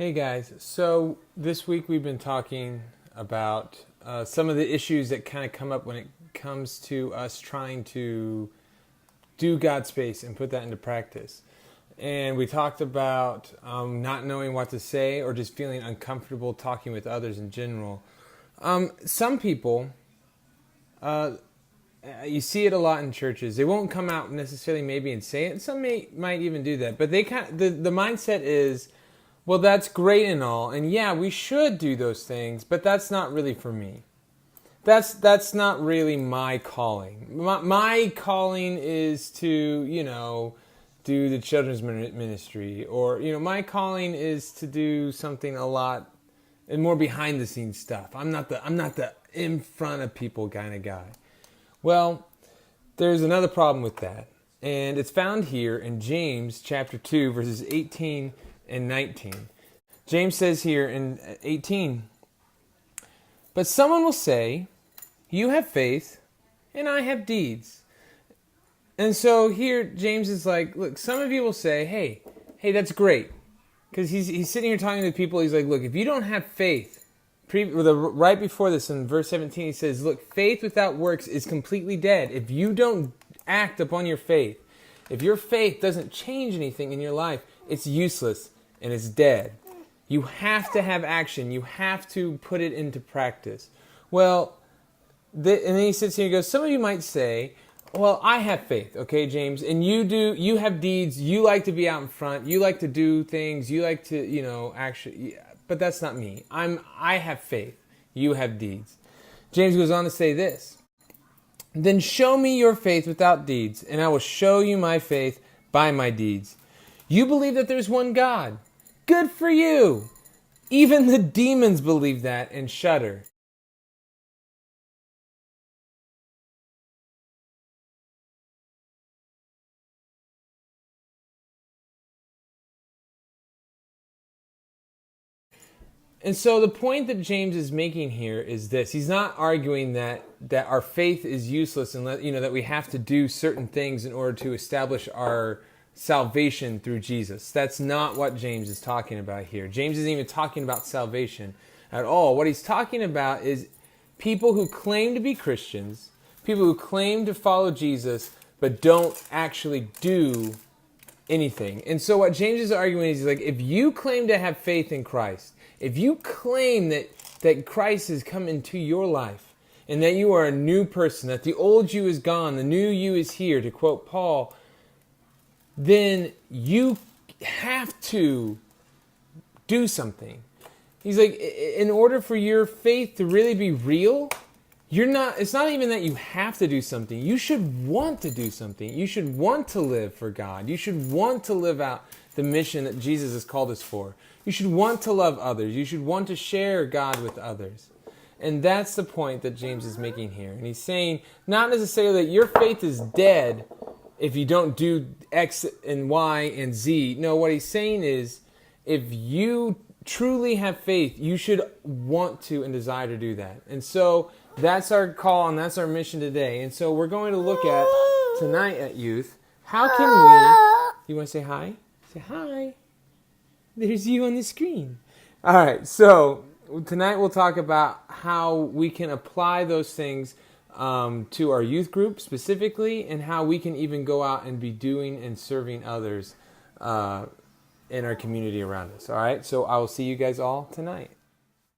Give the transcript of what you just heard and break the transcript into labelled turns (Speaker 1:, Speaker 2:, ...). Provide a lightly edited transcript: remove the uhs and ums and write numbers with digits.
Speaker 1: Hey guys, so this week we've been talking about some of the issues that kind of come up when it comes to us trying to do God's space and put that into practice. And we talked about not knowing what to say or just feeling uncomfortable talking with others in general. Some people, you see it a lot in churches. They won't come out necessarily maybe and say it. Some might even do that, but they the mindset is, well, that's great and all, and yeah, we should do those things, but that's not really for me. That's not really my calling. My calling is to, do the children's ministry, or, my calling is to do something a lot and more behind the scenes stuff. I'm not the in front of people kind of guy. Well, there's another problem with that, and it's found here in James chapter 2, verses 18 and 19. James says here in 18, "But someone will say, 'You have faith, and I have deeds.'" And so here James is like, look, some of you will say, hey, that's great. Because he's sitting here talking to people. He's like, look, if you don't have faith, right before this in verse 17, he says, look, faith without works is completely dead. If you don't act upon your faith, if your faith doesn't change anything in your life, it's useless and it's dead. You have to have action. You have to put it into practice. Well, and then he sits here and goes, some of you might say, well, I have faith, okay, James, and you have deeds, you like to be out in front, you like to do things, you like to, actually, but that's not me. I have faith, you have deeds. James goes on to say this, "Then show me your faith without deeds, and I will show you my faith by my deeds. You believe that there's one God. Good for you. Even the demons believe that and shudder." And so the point that James is making here is this. He's not arguing that our faith is useless and that we have to do certain things in order to establish our salvation through Jesus. That's not what James is talking about here. James isn't even talking about salvation at all. What he's talking about is people who claim to be Christians, people who claim to follow Jesus, but don't actually do anything. And so what James is arguing is he's like, if you claim to have faith in Christ, if you claim that Christ has come into your life and that you are a new person, that the old you is gone, the new you is here, to quote Paul, then you have to do something. He's like, in order for your faith to really be real, it's not even that you have to do something. You should want to do something. You should want to live for God. You should want to live out the mission that Jesus has called us for. You should want to love others. You should want to share God with others. And that's the point that James is making here. And he's saying not necessarily that your faith is dead if you don't do X and Y and Z. No, what he's saying is if you truly have faith, you should want to and desire to do that. And so that's our call and that's our mission today. And so we're going to look at tonight at youth, how can we, you want to say hi? Say hi. There's you on the screen. All right, so tonight we'll talk about how we can apply those things to our youth group specifically, and how we can even go out and be doing and serving others in our community around us. All right, so I will see you guys all tonight.